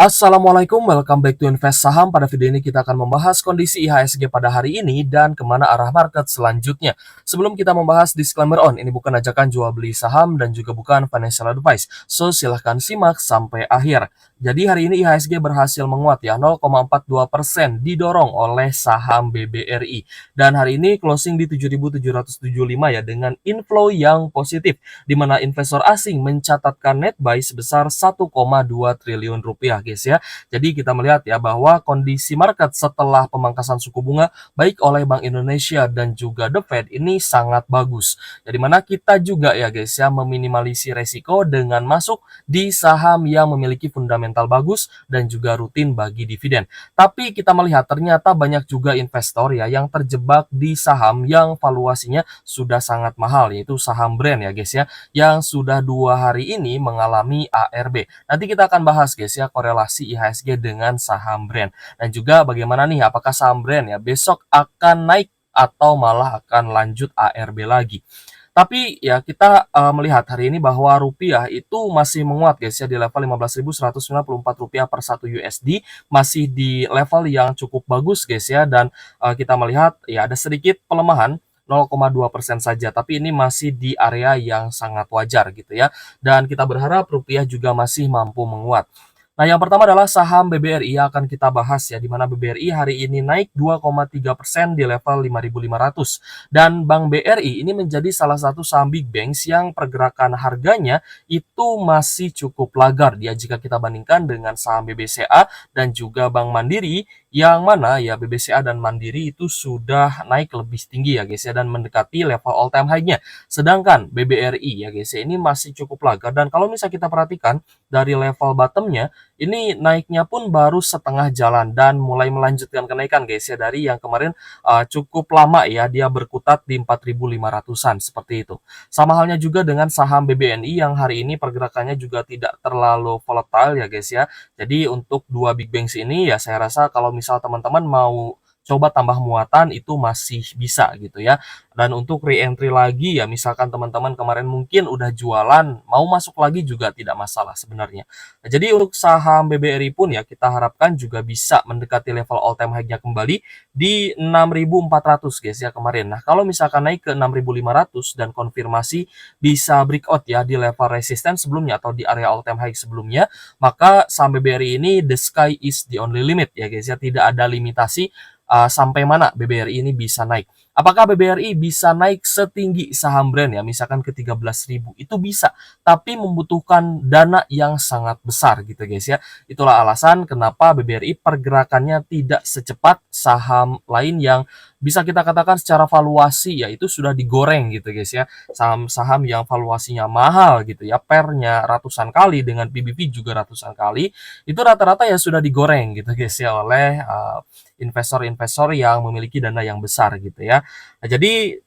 Assalamualaikum, welcome back to Invest Saham. Pada video ini kita akan membahas kondisi IHSG pada hari ini dan kemana arah market selanjutnya. Sebelum kita membahas disclaimer on, ini bukan ajakan jual beli saham dan juga bukan financial advice. So, silahkan simak sampai akhir. Jadi hari ini IHSG berhasil menguat ya, 0,42% didorong oleh saham BBRI. Dan hari ini closing di 7.775 ya dengan inflow yang positif, di mana investor asing mencatatkan net buy sebesar 1,2 triliun rupiah guys ya. Jadi kita melihat ya bahwa kondisi market setelah pemangkasan suku bunga baik oleh Bank Indonesia dan juga The Fed ini sangat bagus. Jadi mana kita juga ya guys ya meminimalisir resiko dengan masuk di saham yang memiliki fundamental bagus dan juga rutin bagi dividen. Tapi kita melihat ternyata banyak juga investor ya yang terjebak di saham yang valuasinya sudah sangat mahal, yaitu saham brand ya guys ya, yang sudah 2 hari ini mengalami ARB. Nanti kita akan bahas guys ya korelasi IHSG dengan saham brand. Dan juga bagaimana nih apakah saham brand ya besok akan naik atau malah akan lanjut ARB lagi. Tapi ya kita melihat hari ini bahwa rupiah itu masih menguat guys ya di level 15.194 rupiah per 1 USD, masih di level yang cukup bagus guys ya, dan kita melihat ya ada sedikit pelemahan 0,2% saja, tapi ini masih di area yang sangat wajar gitu ya. Dan kita berharap rupiah juga masih mampu menguat. Nah, yang pertama adalah saham BBRI yang akan kita bahas ya, di mana BBRI hari ini naik 2,3% di level 5.500. Dan Bank BRI ini menjadi salah satu saham big banks yang pergerakan harganya itu masih cukup lagar ya jika kita bandingkan dengan saham BBCA dan juga Bank Mandiri, yang mana ya BBCA dan Mandiri itu sudah naik lebih tinggi ya guys ya dan mendekati level all time high-nya. Sedangkan BBRI ya guys ya ini masih cukup lagar, dan kalau misalnya kita perhatikan dari level bottom-nya ini naiknya pun baru setengah jalan dan mulai melanjutkan kenaikan guys ya dari yang kemarin cukup lama ya dia berkutat di 4.500-an seperti itu. Sama halnya juga dengan saham BBNI yang hari ini pergerakannya juga tidak terlalu volatile ya guys ya. Jadi untuk dua big banks ini ya saya rasa kalau misal teman-teman mau coba tambah muatan itu masih bisa gitu ya. Dan untuk re-entry lagi ya misalkan teman-teman kemarin mungkin udah jualan, mau masuk lagi juga tidak masalah sebenarnya. Nah, jadi untuk saham BBRI pun ya kita harapkan juga bisa mendekati level all time high-nya kembali di 6.400 guys ya kemarin. Nah, kalau misalkan naik ke 6.500 dan konfirmasi bisa breakout ya di level resisten sebelumnya atau di area all time high sebelumnya, maka saham BBRI ini the sky is the only limit ya guys ya, tidak ada limitasi sampai mana BBRI ini bisa naik. Apakah BBRI bisa naik setinggi saham brand ya, misalkan ke 13.000? Itu bisa, tapi membutuhkan dana yang sangat besar gitu guys ya. Itulah alasan kenapa BBRI pergerakannya tidak secepat saham lain yang bisa kita katakan secara valuasi ya itu sudah digoreng gitu guys ya. Saham-saham yang valuasinya mahal gitu ya, pernya ratusan kali dengan PBV juga ratusan kali, itu rata-rata ya sudah digoreng gitu guys ya oleh investor-investor yang memiliki dana yang besar gitu ya. Nah, jadi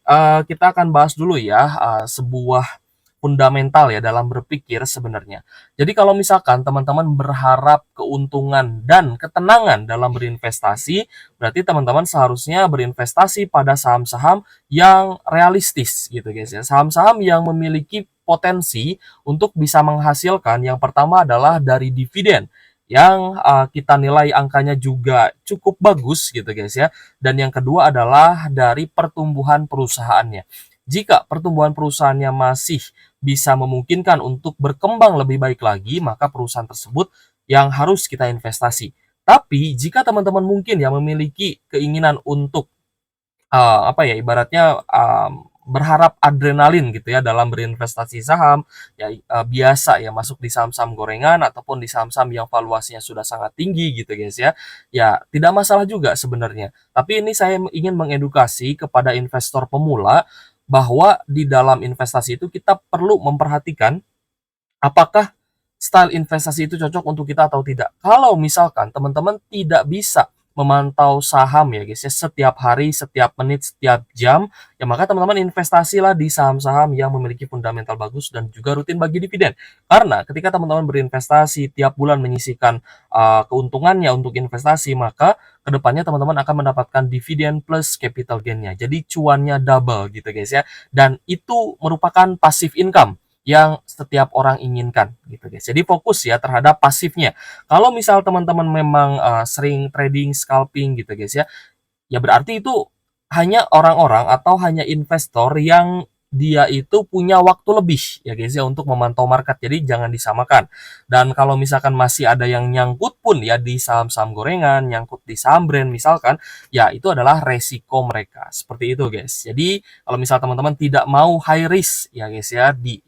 kita akan bahas dulu ya sebuah fundamental ya dalam berpikir sebenarnya. Jadi kalau misalkan teman-teman berharap keuntungan dan ketenangan dalam berinvestasi, berarti teman-teman seharusnya berinvestasi pada saham-saham yang realistis gitu guys ya. Saham-saham yang memiliki potensi untuk bisa menghasilkan, yang pertama adalah dari dividen yang kita nilai angkanya juga cukup bagus gitu guys ya. Dan yang kedua adalah dari pertumbuhan perusahaannya. Jika pertumbuhan perusahaannya masih bisa memungkinkan untuk berkembang lebih baik lagi, maka perusahaan tersebut yang harus kita investasi. Tapi jika teman-teman mungkin ya memiliki keinginan untuk apa ya ibaratnya berharap adrenalin gitu ya dalam berinvestasi saham ya, biasa ya masuk di saham-saham gorengan ataupun di saham-saham yang valuasinya sudah sangat tinggi gitu guys ya. Ya tidak masalah juga sebenarnya. Tapi ini saya ingin mengedukasi kepada investor pemula bahwa di dalam investasi itu kita perlu memperhatikan apakah style investasi itu cocok untuk kita atau tidak. Kalau misalkan teman-teman tidak bisa memantau saham ya guys ya setiap hari, setiap menit, setiap jam, ya maka teman-teman investasilah di saham-saham yang memiliki fundamental bagus dan juga rutin bagi dividen. Karena ketika teman-teman berinvestasi tiap bulan menyisihkan keuntungannya untuk investasi, maka kedepannya teman-teman akan mendapatkan dividen plus capital gain-nya. Jadi cuannya double gitu guys ya. Dan itu merupakan passive income. yang setiap orang inginkan gitu guys. Jadi fokus ya terhadap pasifnya. Kalau misal teman-teman memang sering trading, scalping gitu guys ya, ya berarti itu hanya orang-orang atau hanya investor yang dia itu punya waktu lebih ya guys ya untuk memantau market. Jadi jangan disamakan. Dan kalau misalkan masih ada yang nyangkut pun ya di saham-saham gorengan, nyangkut di saham brand misalkan, ya itu adalah resiko mereka. Seperti itu guys. Jadi kalau misal teman-teman tidak mau high risk ya guys ya di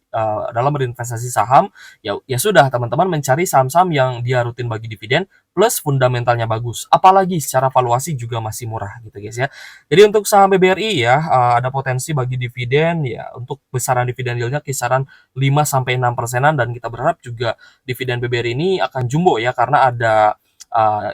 dalam berinvestasi saham, ya sudah teman-teman mencari saham-saham yang dia rutin bagi dividen plus fundamentalnya bagus, apalagi secara valuasi juga masih murah gitu guys ya. Jadi untuk saham BBRI ya, ada potensi bagi dividen ya untuk besaran dividen yieldnya kisaran 5 sampai 6 persenan dan kita berharap juga dividen BBRI ini akan jumbo ya karena ada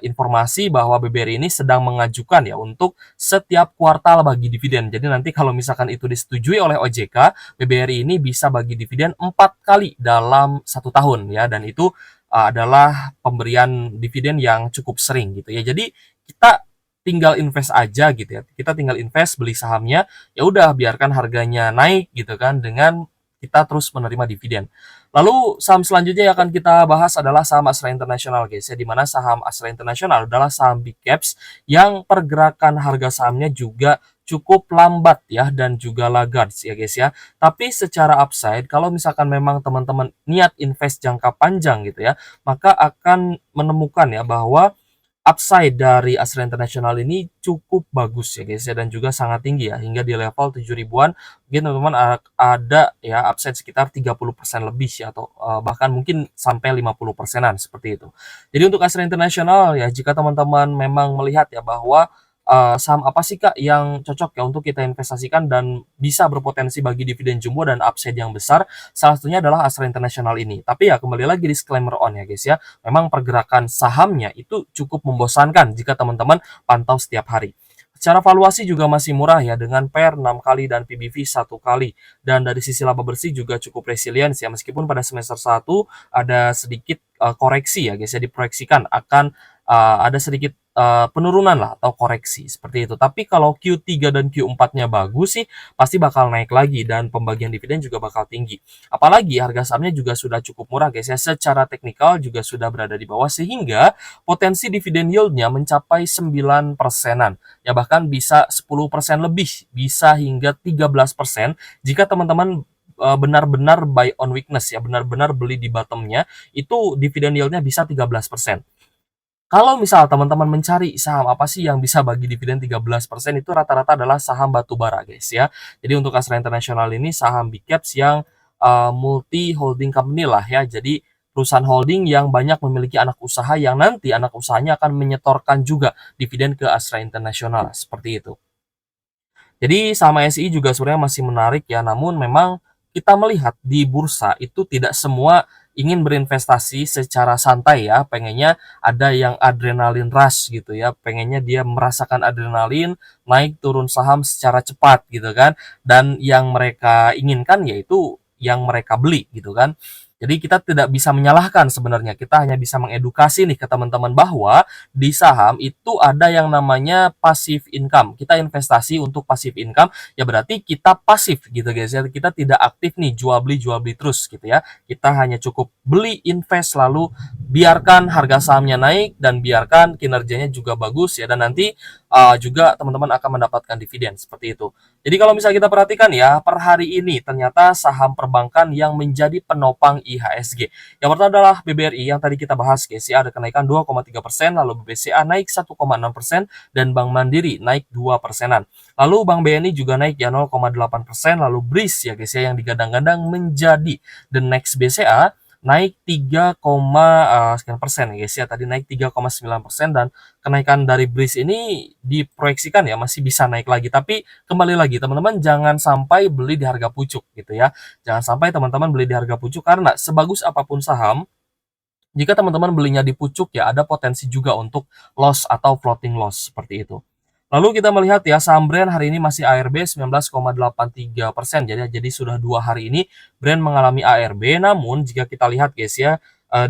informasi bahwa BBRI ini sedang mengajukan ya untuk setiap kuartal bagi dividen. Jadi nanti kalau misalkan itu disetujui oleh OJK, BBRI ini bisa bagi dividen 4 kali dalam 1 tahun ya dan itu adalah pemberian dividen yang cukup sering gitu ya. Jadi kita tinggal invest aja gitu ya. Kita tinggal invest beli sahamnya, ya udah biarkan harganya naik gitu kan dengan kita terus menerima dividen. Lalu saham selanjutnya yang akan kita bahas adalah saham Astra International guys ya, di mana saham Astra International adalah saham big caps yang pergerakan harga sahamnya juga cukup lambat ya dan juga laggards ya guys ya. Tapi secara upside kalau misalkan memang teman-teman niat invest jangka panjang gitu ya, maka akan menemukan ya bahwa upside dari Astra International ini cukup bagus ya guys ya dan juga sangat tinggi ya hingga di level 7 ribuan mungkin teman-teman ada ya upside sekitar 30% lebih ya atau bahkan mungkin sampai 50%-an seperti itu. Jadi untuk Astra International ya jika teman-teman memang melihat ya bahwa saham apa sih Kak yang cocok ya untuk kita investasikan dan bisa berpotensi bagi dividen jumbo dan upside yang besar, salah satunya adalah Astra International ini. Tapi ya kembali lagi disclaimer on ya guys ya, memang pergerakan sahamnya itu cukup membosankan jika teman-teman pantau setiap hari. Secara valuasi juga masih murah ya dengan PER 6 kali dan PBV 1 kali. Dan dari sisi laba bersih juga cukup resilient ya meskipun pada semester 1 ada sedikit koreksi ya guys ya diproyeksikan akan ada sedikit penurunan lah atau koreksi seperti itu. Tapi kalau Q3 dan Q4-nya bagus sih pasti bakal naik lagi dan pembagian dividen juga bakal tinggi. Apalagi harga sahamnya juga sudah cukup murah guys ya. Secara teknikal juga sudah berada di bawah sehingga potensi dividen yield-nya mencapai 9 persenan. Ya bahkan bisa 10% lebih, bisa hingga 13% jika teman-teman benar-benar buy on weakness ya, benar-benar beli di bottomnya itu dividen yield-nya bisa 13%. Kalau misal teman-teman mencari saham apa sih yang bisa bagi dividen 13% itu rata-rata adalah saham batubara guys ya. Jadi untuk Astra International ini saham big caps yang multi holding company lah ya. Jadi perusahaan holding yang banyak memiliki anak usaha yang nanti anak usahanya akan menyetorkan juga dividen ke Astra International seperti itu. Jadi saham ASI juga sebenarnya masih menarik ya, namun memang kita melihat di bursa itu tidak semua ingin berinvestasi secara santai ya, pengennya ada yang adrenalin rush gitu ya, pengennya dia merasakan adrenalin, naik turun saham secara cepat gitu kan, dan yang mereka inginkan yaitu yang mereka beli gitu kan. Jadi kita tidak bisa menyalahkan sebenarnya, kita hanya bisa mengedukasi nih ke teman-teman bahwa di saham itu ada yang namanya passive income. Kita investasi untuk passive income, ya berarti kita pasif gitu guys ya. Kita tidak aktif nih jual beli terus gitu ya. Kita hanya cukup beli, invest lalu biarkan harga sahamnya naik dan biarkan kinerjanya juga bagus ya dan nanti juga teman-teman akan mendapatkan dividen seperti itu. Jadi kalau misalnya kita perhatikan ya, per hari ini ternyata saham perbankan yang menjadi penopang IHSG. Yang pertama adalah BBRI yang tadi kita bahas guys ya, ada kenaikan 2,3%, lalu BBCA naik 1,6%, dan Bank Mandiri naik 2%-an. Lalu Bank BNI juga naik ya 0,8%, lalu BRIS ya guys ya yang digadang-gadang menjadi the next BCA naik 3, sekian persen ya guys ya, tadi naik 3,9% dan kenaikan dari BRIS ini diproyeksikan ya masih bisa naik lagi. Tapi kembali lagi teman-teman jangan sampai beli di harga pucuk gitu ya. Jangan sampai teman-teman beli di harga pucuk karena sebagus apapun saham jika teman-teman belinya di pucuk ya ada potensi juga untuk loss atau floating loss seperti itu. Lalu kita melihat ya saham brand hari ini masih ARB 19,83%. Jadi sudah 2 hari ini brand mengalami ARB. Namun jika kita lihat guys ya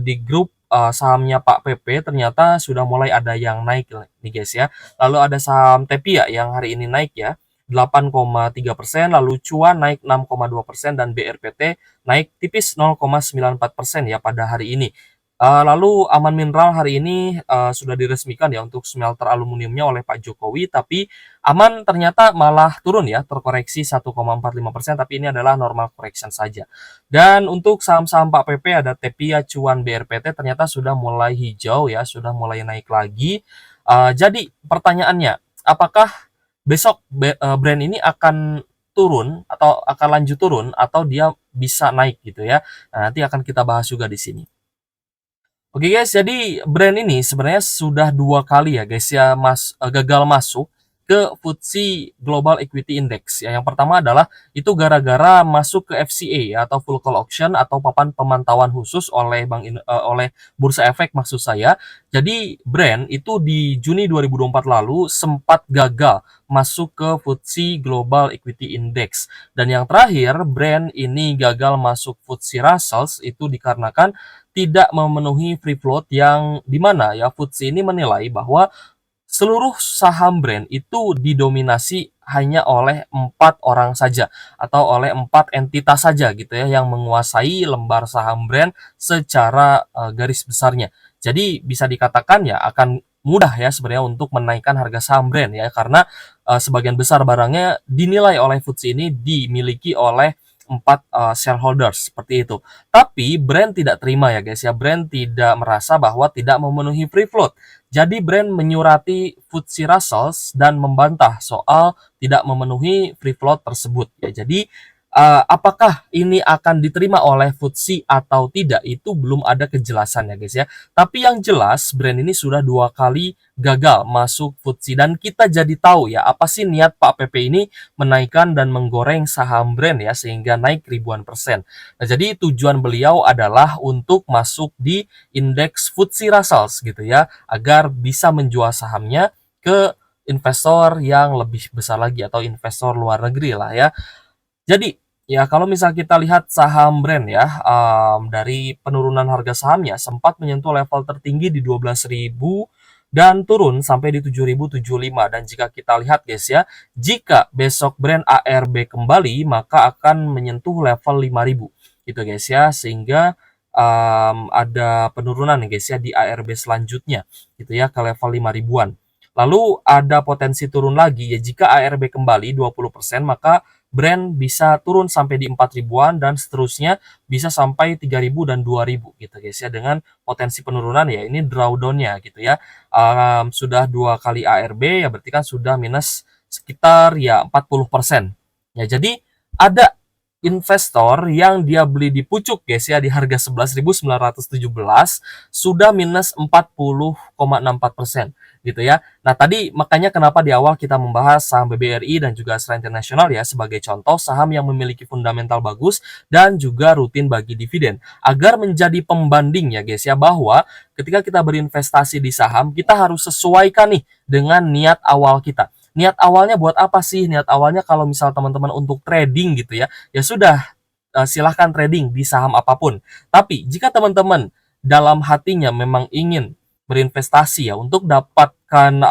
di grup sahamnya Pak PP ternyata sudah mulai ada yang naik nih guys ya. Lalu ada saham Tepia yang hari ini naik ya. 8,3%, lalu cuan naik 6,2%, dan BRPT naik tipis 0,94% ya pada hari ini. Lalu Aman Mineral hari ini sudah diresmikan ya untuk smelter aluminiumnya oleh Pak Jokowi, tapi Aman ternyata malah turun ya, terkoreksi 1,45%, tapi ini adalah normal correction saja. Dan untuk saham-saham Pak PP ada Tepia, Cuan, BRPT ternyata sudah mulai hijau ya, sudah mulai naik lagi. Jadi pertanyaannya, apakah besok brand ini akan turun atau akan lanjut turun atau dia bisa naik gitu ya? Nah, nanti akan kita bahas juga di sini. Oke guys, jadi brand ini sebenarnya sudah 2 kali ya guys ya gagal masuk ke FTSE Global Equity Index ya. Yang pertama adalah itu gara-gara masuk ke FCA ya, atau Full Call Auction atau papan pemantauan khusus oleh oleh Bursa Efek maksud saya. Jadi brand itu di Juni 2024 lalu sempat gagal masuk ke FTSE Global Equity Index. Dan yang terakhir, brand ini gagal masuk FTSE Russell itu dikarenakan tidak memenuhi free float yang dimana ya FTSE ini menilai bahwa seluruh saham brand itu didominasi hanya oleh 4 orang saja atau oleh 4 entitas saja gitu ya yang menguasai lembar saham brand secara garis besarnya. Jadi bisa dikatakan ya akan mudah ya sebenarnya untuk menaikkan harga saham brand ya karena sebagian besar barangnya dinilai oleh FTSE ini dimiliki oleh 4 shareholders seperti itu. Tapi brand tidak terima ya guys ya, brand tidak merasa bahwa tidak memenuhi free float. Jadi brand menyurati FTSE Russell dan membantah soal tidak memenuhi free float tersebut ya. Jadi apakah ini akan diterima oleh FTSE atau tidak itu belum ada kejelasan ya guys ya. Tapi yang jelas brand ini sudah 2 kali gagal masuk FTSE dan kita jadi tahu ya apa sih niat Pak PP ini menaikkan dan menggoreng saham brand ya sehingga naik ribuan persen. Nah, jadi tujuan beliau adalah untuk masuk di indeks FTSE Russell gitu ya agar bisa menjual sahamnya ke investor yang lebih besar lagi atau investor luar negeri lah ya. Jadi ya kalau misal kita lihat saham brand ya dari penurunan harga sahamnya sempat menyentuh level tertinggi di 12.000 dan turun sampai di 7.075. Dan jika kita lihat guys ya, jika besok brand ARB kembali maka akan menyentuh level 5.000 gitu guys ya, sehingga ada penurunan nih guys ya di ARB selanjutnya gitu ya ke level 5 ribuan. Lalu ada potensi turun lagi ya jika ARB kembali 20% maka brand bisa turun sampai di 4 ribuan dan seterusnya bisa sampai 3.000 dan 2.000 gitu guys ya, dengan potensi penurunan ya ini drawdown-nya gitu ya. Sudah 2 kali ARB ya berarti kan sudah minus sekitar ya 40%. Ya jadi ada investor yang dia beli di pucuk guys ya di harga 11.917 sudah minus 40,64% gitu ya. Nah tadi makanya kenapa di awal kita membahas saham BBRI dan juga Astra International ya sebagai contoh saham yang memiliki fundamental bagus dan juga rutin bagi dividen agar menjadi pembanding ya guys ya, bahwa ketika kita berinvestasi di saham kita harus sesuaikan nih dengan niat awal kita. Niat awalnya buat apa sih? Niat awalnya kalau misal teman-teman untuk trading gitu ya, ya sudah silahkan trading di saham apapun. Tapi jika teman-teman dalam hatinya memang ingin berinvestasi ya untuk dapatkan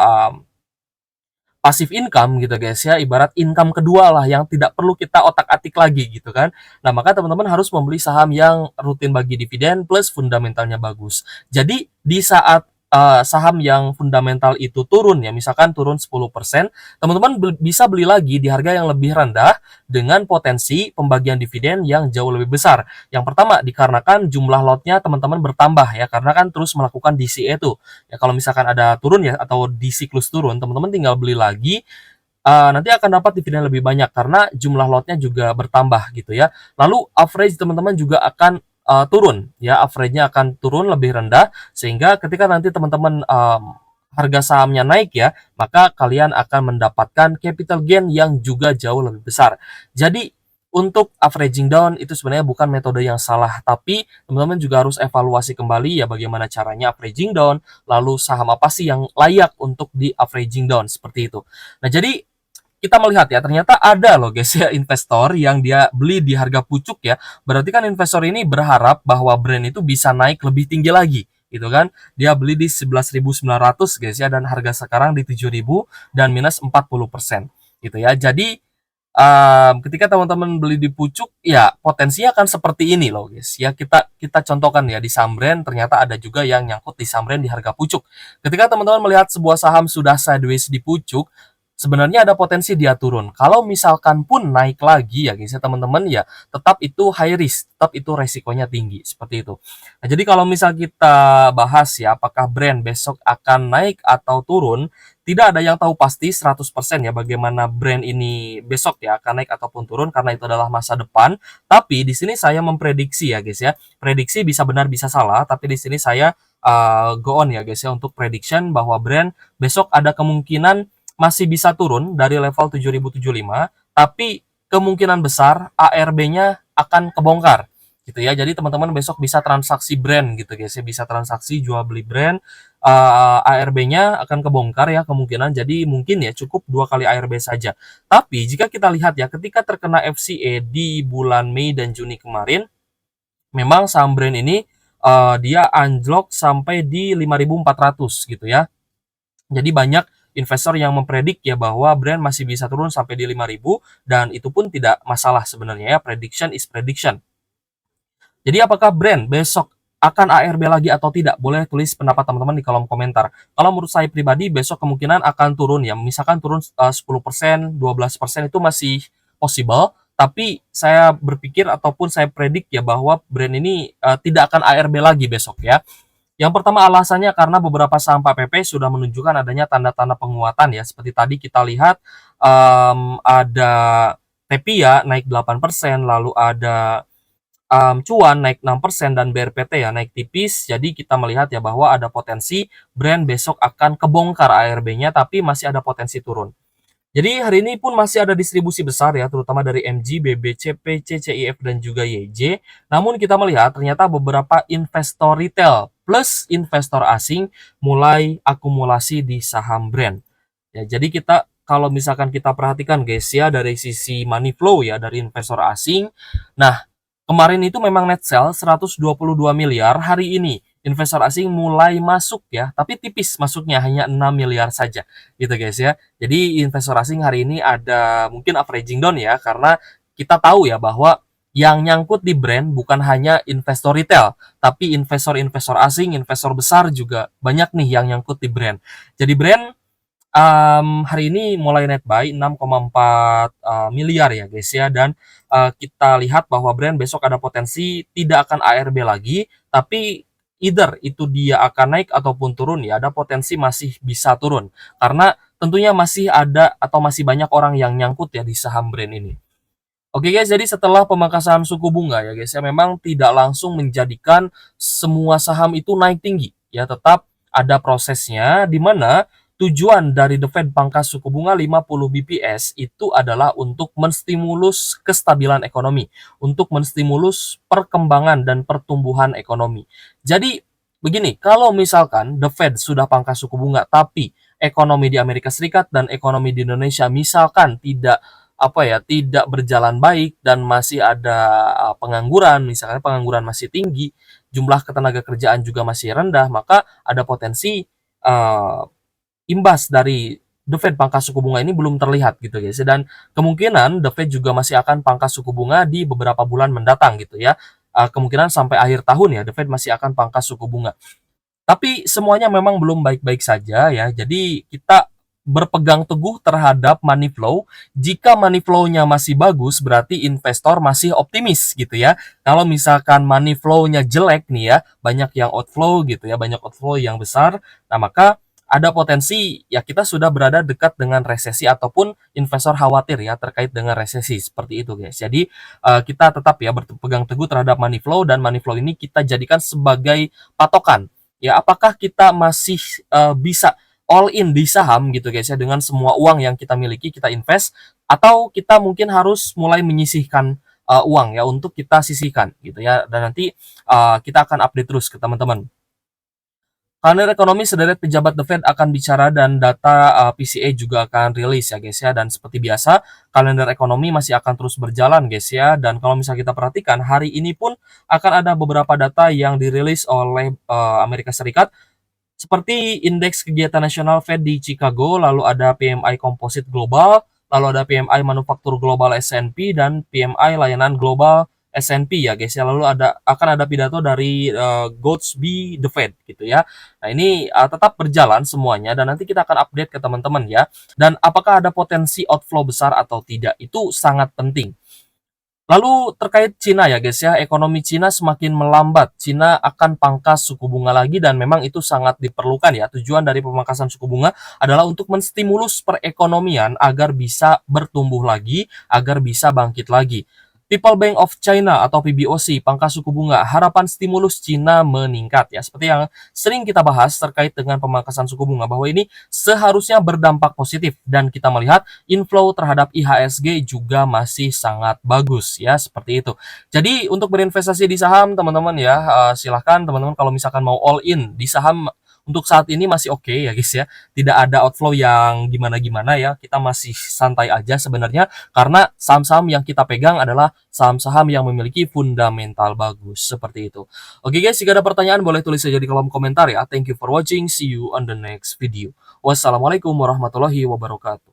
passive income gitu guys ya, ibarat income kedua lah yang tidak perlu kita otak-atik lagi gitu kan. Nah maka teman-teman harus membeli saham yang rutin bagi dividen plus fundamentalnya bagus. Jadi di saat saham yang fundamental itu turun ya, misalkan turun 10%, teman-teman bisa beli lagi di harga yang lebih rendah dengan potensi pembagian dividen yang jauh lebih besar. Yang pertama dikarenakan jumlah lotnya teman-teman bertambah ya, karena kan terus melakukan DCA itu. Ya kalau misalkan ada turun ya atau di siklus turun, teman-teman tinggal beli lagi, nanti akan dapat dividen lebih banyak karena jumlah lotnya juga bertambah gitu ya. Lalu average teman-teman juga akan turun ya, average-nya akan turun lebih rendah sehingga ketika nanti teman-teman harga sahamnya naik ya, maka kalian akan mendapatkan capital gain yang juga jauh lebih besar. Jadi untuk averaging down itu sebenarnya bukan metode yang salah, tapi teman-teman juga harus evaluasi kembali ya bagaimana caranya averaging down, lalu saham apa sih yang layak untuk di averaging down seperti itu. Nah, jadi kita melihat ya ternyata ada loh guys ya investor yang dia beli di harga pucuk ya. Berarti kan investor ini berharap bahwa brand itu bisa naik lebih tinggi lagi gitu kan. Dia beli di 11.900 guys ya dan harga sekarang di 7.000 dan minus 40%. gitu ya. Jadi ketika teman-teman beli di pucuk, ya potensinya akan seperti ini loh guys. Ya kita kita contohkan ya di saham Brand ternyata ada juga yang nyangkut di saham Brand di harga pucuk. Ketika teman-teman melihat sebuah saham sudah sideways di pucuk, sebenarnya ada potensi dia turun. Kalau misalkan pun naik lagi ya guys ya teman-teman ya tetap itu high risk, tetap itu resikonya tinggi seperti itu. Nah, jadi kalau misal kita bahas ya apakah Brand besok akan naik atau turun, tidak ada yang tahu pasti 100% ya bagaimana Brand ini besok ya akan naik ataupun turun karena itu adalah masa depan. Tapi di sini saya memprediksi ya guys ya. Prediksi bisa benar bisa salah, tapi di sini saya go on ya guys ya untuk prediction bahwa Brand besok ada kemungkinan masih bisa turun dari level 7075, tapi kemungkinan besar ARB-nya akan kebongkar gitu ya. Jadi teman-teman besok bisa transaksi Brand gitu guys ya, bisa transaksi jual beli Brand, ARB-nya akan kebongkar ya kemungkinan. Jadi mungkin ya cukup 2 kali ARB saja. Tapi jika kita lihat ya ketika terkena FCA di bulan Mei dan Juni kemarin, memang saham Brand ini dia anjlok sampai di 5.400 gitu ya. Jadi banyak investor yang mempredik ya bahwa Brand masih bisa turun sampai di 5.000 dan itu pun tidak masalah sebenarnya ya, prediction is prediction. Jadi apakah Brand besok akan ARB lagi atau tidak? Boleh tulis pendapat teman-teman di kolom komentar. Kalau menurut saya pribadi besok kemungkinan akan turun ya. Misalkan turun 10%, 12% itu masih possible. Tapi saya berpikir ataupun saya predik ya bahwa Brand ini tidak akan ARB lagi besok ya. Yang pertama alasannya karena beberapa saham PPP sudah menunjukkan adanya tanda-tanda penguatan ya. Seperti tadi kita lihat ada Tepia naik 8%, lalu ada Cuan naik 6% dan BRPT ya naik tipis. Jadi kita melihat ya bahwa ada potensi Brand besok akan kebongkar ARB-nya tapi masih ada potensi turun. Jadi hari ini pun masih ada distribusi besar ya terutama dari MG, BBC, PC, CIF dan juga YJ. Namun kita melihat ternyata beberapa investor retail plus investor asing mulai akumulasi di saham Brand. Ya, jadi kita kalau misalkan kita perhatikan guys ya dari sisi money flow ya dari investor asing. Nah, kemarin itu memang net sell 122 miliar, hari ini investor asing mulai masuk ya, tapi tipis masuknya hanya 6 miliar saja gitu guys ya. Jadi investor asing hari ini ada mungkin averaging down ya karena kita tahu ya bahwa yang nyangkut di Brand bukan hanya investor retail, tapi investor-investor asing, investor besar juga banyak nih yang nyangkut di Brand. Jadi Brand hari ini mulai net buy 6,4 miliar ya guys ya dan kita lihat bahwa Brand besok ada potensi tidak akan ARB lagi tapi either itu dia akan naik ataupun turun ya ada potensi masih bisa turun karena tentunya masih ada atau masih banyak orang yang nyangkut ya di saham Brand ini. Oke guys, jadi setelah pemangkasan suku bunga ya guys ya memang tidak langsung menjadikan semua saham itu naik tinggi ya tetap ada prosesnya di mana tujuan dari The Fed pangkas suku bunga 50 BPS itu adalah untuk menstimulus kestabilan ekonomi, untuk menstimulus perkembangan dan pertumbuhan ekonomi. Jadi begini, kalau misalkan The Fed sudah pangkas suku bunga tapi ekonomi di Amerika Serikat dan ekonomi di Indonesia misalkan tidak berjalan baik dan masih ada pengangguran, misalnya pengangguran masih tinggi, jumlah ketenaga kerjaan juga masih rendah, maka ada potensi uh, imbas dari The Fed pangkas suku bunga ini belum terlihat gitu guys. Dan kemungkinan The Fed juga masih akan pangkas suku bunga di beberapa bulan mendatang gitu ya. Kemungkinan sampai akhir tahun ya The Fed masih akan pangkas suku bunga. Tapi semuanya memang belum baik-baik saja ya. Jadi kita berpegang teguh terhadap money flow. Jika money flow-nya masih bagus, berarti investor masih optimis gitu ya. Kalau misalkan money flow-nya jelek nih ya, banyak yang outflow gitu ya, banyak outflow yang besar, nah maka ada potensi ya kita sudah berada dekat dengan resesi ataupun investor khawatir ya terkait dengan resesi seperti itu guys. Jadi kita tetap ya berpegang teguh terhadap money flow dan money flow ini kita jadikan sebagai patokan ya apakah kita masih bisa all in di saham gitu guys ya dengan semua uang yang kita miliki kita invest atau kita mungkin harus mulai menyisihkan uang ya untuk kita sisihkan gitu ya dan nanti kita akan update terus ke teman-teman. Kalender ekonomi sederet pejabat The Fed akan bicara dan data PCE juga akan rilis ya guys ya dan seperti biasa kalender ekonomi masih akan terus berjalan guys ya dan kalau misalnya kita perhatikan hari ini pun akan ada beberapa data yang dirilis oleh Amerika Serikat seperti indeks kegiatan nasional Fed di Chicago, lalu ada PMI Composite Global, lalu ada PMI manufaktur global S&P dan PMI layanan global S&P ya guys ya. Lalu akan ada pidato dari Goudsby the Fed gitu ya. Nah, ini tetap berjalan semuanya dan nanti kita akan update ke teman-teman ya. Dan apakah ada potensi outflow besar atau tidak? Itu sangat penting. Lalu terkait Cina ya guys ya, ekonomi Cina semakin melambat. Cina akan pangkas suku bunga lagi dan memang itu sangat diperlukan ya. Tujuan dari pemangkasan suku bunga adalah untuk menstimulus perekonomian agar bisa bertumbuh lagi, agar bisa bangkit lagi. People Bank of China atau PBOC pangkas suku bunga, harapan stimulus Cina meningkat ya. Seperti yang sering kita bahas terkait dengan pemangkasan suku bunga bahwa ini seharusnya berdampak positif dan kita melihat inflow terhadap IHSG juga masih sangat bagus ya, seperti itu. Jadi untuk berinvestasi di saham teman-teman ya, silahkan teman-teman kalau misalkan mau all in di saham untuk saat ini masih oke ya guys ya. Tidak ada outflow yang gimana-gimana ya. Kita masih santai aja sebenarnya karena saham-saham yang kita pegang adalah saham-saham yang memiliki fundamental bagus seperti itu. Oke guys, jika ada pertanyaan boleh tulis saja di kolom komentar ya. Thank you for watching. See you on the next video. Wassalamualaikum warahmatullahi wabarakatuh.